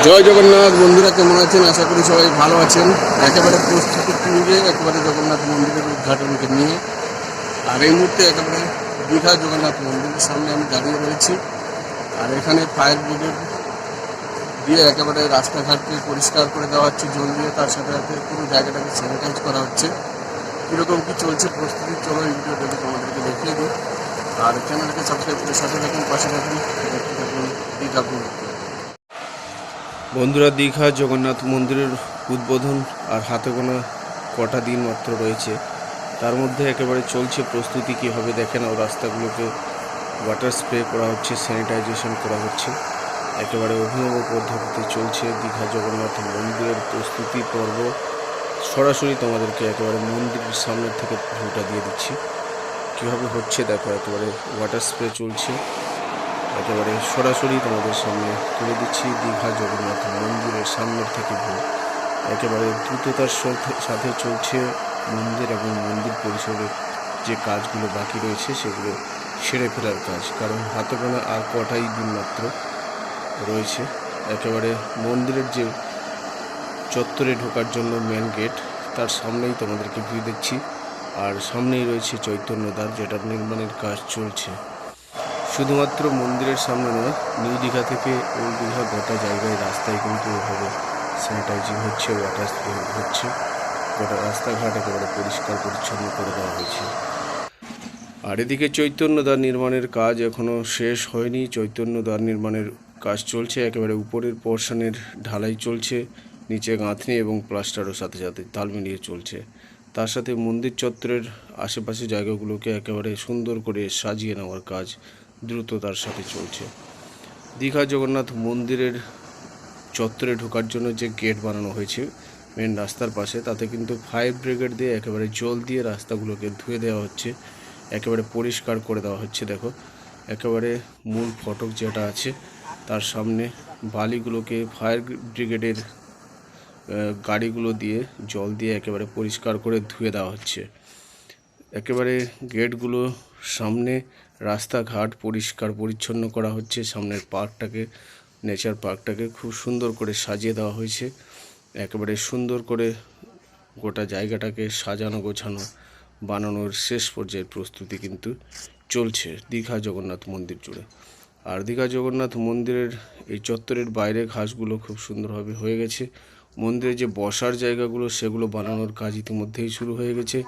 জয় জগন্নাথ বন্ধুরা, কেমন আছেন? আশা করি সবাই ভালো আছেন। একেবারে প্রস্তুতি তুলে একেবারে জগন্নাথ মন্দিরের উদ্ঘাটনকে নিয়ে, আর এই মুহূর্তে একেবারে দীঘা জগন্নাথ মন্দিরের সামনে আমি দাঁড়িয়ে রয়েছি। আর এখানে ফায়ার ব্রিগেড দিয়ে একেবারে রাস্তাঘাটকে পরিষ্কার করে দেওয়া হচ্ছে জল দিয়ে, তার সাথে সাথে পুরো জায়গাটাকে স্যানিটাইজ করা হচ্ছে। কীরকম কী চলছে প্রস্তুতি, চলো এই ভিডিওটাকে তোমাদেরকে দেখিয়ে দিই। আর চ্যানেলকে সাবস্ক্রাইব করে সাথে থাকুন, পাশে থাকুন, দেখতে থাকুন দীঘা ব্লগ। বন্ধুরা, দীঘা জগন্নাথ মন্দিরের উদ্বোধন আর হাতে গোনা কটা দিন মাত্র রয়েছে, তার মধ্যে একেবারে চলছে প্রস্তুতি। কীভাবে দেখেন, ও রাস্তাগুলোকে ওয়াটার স্প্রে করা হচ্ছে, স্যানিটাইজেশন করা হচ্ছে। একেবারে অভিনব পদ্ধতিতে চলছে দীঘা জগন্নাথ মন্দিরের প্রস্তুতি পর্ব। সরাসরি তোমাদেরকে একেবারে মন্দিরের সামনের থেকে ভিউটা দিয়ে দিচ্ছি কীভাবে হচ্ছে। দেখো, একেবারে ওয়াটার স্প্রে চলছে, একেবারে সরাসরি তোমাদের সামনে তুলে দিচ্ছি দীঘা জগন্নাথ মন্দিরের সামনের থেকে ভিউ। একেবারে দ্রুততার সাথে চলছে মন্দির এবং মন্দির পরিসরের যে কাজগুলো বাকি রয়েছে সেগুলো সেরে ফেলার কাজ, কারণ হাতে গোনা আর কটাই দিন মাত্র রয়েছে। একেবারে মন্দিরের যে চত্বরে ঢোকার জন্য মেন গেট, তার সামনেই তোমাদেরকে ভিউ দিচ্ছি। আর সামনেই রয়েছে চৈতন্যদ্বার, যেটার নির্মাণের কাজ চলছে। শুধুমাত্র মন্দিরের সামনে নয়, নিউ দীঘা থেকে ওল্ড দীঘা গোটা জায়গায় রাস্তায় কিন্তু এভাবে স্যানিটাইজিং হচ্ছে, ওয়াটার স্প্রে হচ্ছে। গোটা রাস্তাঘাট একেবারে পরিষ্কার পরিচ্ছন্ন করে দেওয়া হয়েছে। আর এদিকে চৈতন্যদ্বার নির্মাণের কাজ এখনও শেষ হয়নি। চৈতন্যদ্বার নির্মাণের কাজ চলছে, একেবারে উপরের পোর্শনের ঢালাই চলছে, নিচে গাঁথনি এবং প্লাস্টারও সাথে সাথে তাল মিলিয়ে চলছে। তার সাথে মন্দির চত্বরের আশেপাশে জায়গাগুলোকে একেবারে সুন্দর করে সাজিয়ে নেওয়ার কাজ দ্রুততার সাথে চলছে। দীঘা জগন্নাথ মন্দিরের চত্বরে ঢোকার জন্য যে গেট বানানো হয়েছে মেন রাস্তার পাশে, তাতে কিন্তু ফায়ার ব্রিগেড দিয়ে একেবারে জল দিয়ে রাস্তাগুলোকে ধুয়ে দেওয়া হচ্ছে, একেবারে পরিষ্কার করে দেওয়া হচ্ছে। দেখো, একেবারে মূল ফটক যেটা আছে তার সামনে বালিগুলোকে ফায়ার ব্রিগেডের গাড়িগুলো দিয়ে জল দিয়ে একেবারে পরিষ্কার করে ধুয়ে দেওয়া হচ্ছে। একেবারে গেটগুলো সামনে রাস্তাঘাট পরিষ্কার পরিচ্ছন্ন করা হচ্ছে। সামনের পার্কটাকে, নেচার পার্কটাকে খুব সুন্দর করে সাজিয়ে দেওয়া হয়েছে। একেবারে সুন্দর করে গোটা জায়গাটাকে সাজানো গোছানো বানানোর শেষ পর্যায়ের প্রস্তুতি কিন্তু চলছে দীঘা জগন্নাথ মন্দির জুড়ে। আর দীঘা জগন্নাথ মন্দিরের এই চত্বরের বাইরে ঘাসগুলো খুব সুন্দরভাবে হয়ে গেছে। মন্দিরে যে বসার জায়গাগুলো সেগুলো বানানোর কাজ ইতিমধ্যেই শুরু হয়ে গেছে।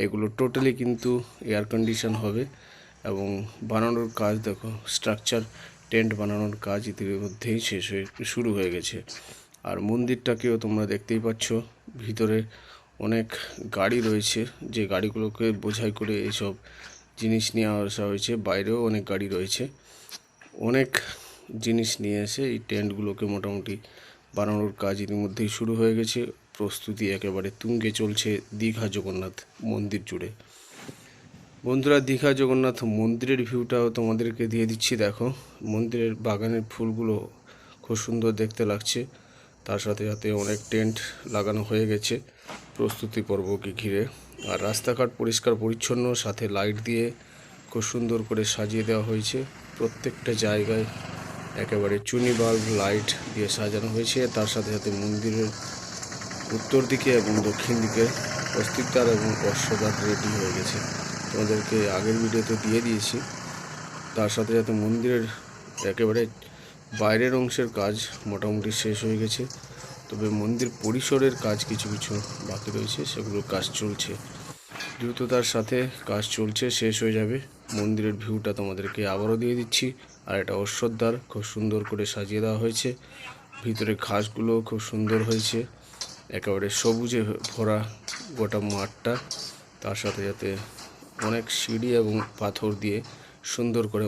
এগুলো টোটালি কিন্তু এয়ার কন্ডিশন হবে এবং বানানোর কাজ দেখো, স্ট্রাকচার টেন্ট বানানোর কাজ ইতিমধ্যেই শুরু হয়ে গেছে। আর মন্দিরটাকেও তোমরা দেখতেই পাচ্ছ, ভিতরে অনেক গাড়ি রয়েছে, যে গাড়িগুলোকে বোঝাই করে এইসব জিনিস নিয়ে আসা হয়েছে। বাইরেও অনেক গাড়ি রয়েছে, অনেক জিনিস নিয়ে এসে এই টেন্টগুলোকে মোটামুটি বানানোর কাজ ইতিমধ্যেই শুরু হয়ে গেছে। প্রস্তুতি একেবারে তুঙ্গে চলছে দীঘা জগন্নাথ মন্দির জুড়ে। বন্ধুরা, দীঘা জগন্নাথ মন্দিরের ভিউটাও তোমাদেরকে দিয়ে দিচ্ছি। দেখো, মন্দিরের বাগানের ফুলগুলো খুব সুন্দর দেখতে লাগছে। তার সাথে সাথে অনেক টেন্ট লাগানো হয়ে গেছে প্রস্তুতি পর্বকে ঘিরে। আর রাস্তাঘাট পরিষ্কার পরিচ্ছন্ন, সাথে লাইট দিয়ে খুব সুন্দর করে সাজিয়ে দেওয়া হয়েছে। প্রত্যেকটা জায়গায় একেবারে চুনি বাল্ব লাইট দিয়ে সাজানো হয়েছে। তার সাথে সাথে মন্দিরের উত্তর দিকে এবং দক্ষিণ দিকে অস্তিত্বার এবং অশ্বদ্বার রেডি হয়ে গেছে। তোমাদেরকে আগের ভিডিওতে দিয়ে দিয়েছি। তার সাথে সাথে মন্দিরের একেবারে বাইরের অংশের কাজ মোটামুটি শেষ হয়ে গেছে, তবে মন্দির পরিসরের কাজ কিছু কিছু বাকি রয়েছে, সেগুলোর কাজ চলছে। দ্রুততার সাথে কাজ চলছে, শেষ হয়ে যাবে। মন্দিরের ভিউটা তোমাদেরকে আবারও দিয়ে দিচ্ছি। আর এটা অশ্বদ্বার খুব সুন্দর করে সাজিয়ে দেওয়া হয়েছে। ভিতরে ঘাসগুলো খুব সুন্দর হয়েছে, একেবারে সবুজে ভরা গোটা মাঠটা। তার সাথে সাথে অনেক সিঁড়ি এবং পাথর দিয়ে সুন্দর করে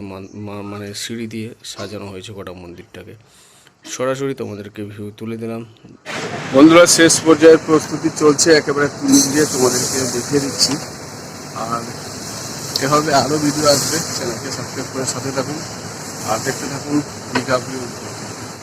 মানে সিঁড়ি দিয়ে সাজানো হয়েছে গোটা মন্দিরটাকে। সরাসরি তোমাদেরকে ভিউ তুলে দিলাম। বন্ধুরা, শেষ পর্যায়ের প্রস্তুতি চলছে, একেবারে তুলে দিয়ে তোমাদেরকে দেখিয়ে দিচ্ছি। আর এভাবে আরও ভিডিও আসবে, চ্যানেলকে সাবস্ক্রাইব করে সাথে থাকুন আর দেখতে থাকুন দীঘা ভিউ।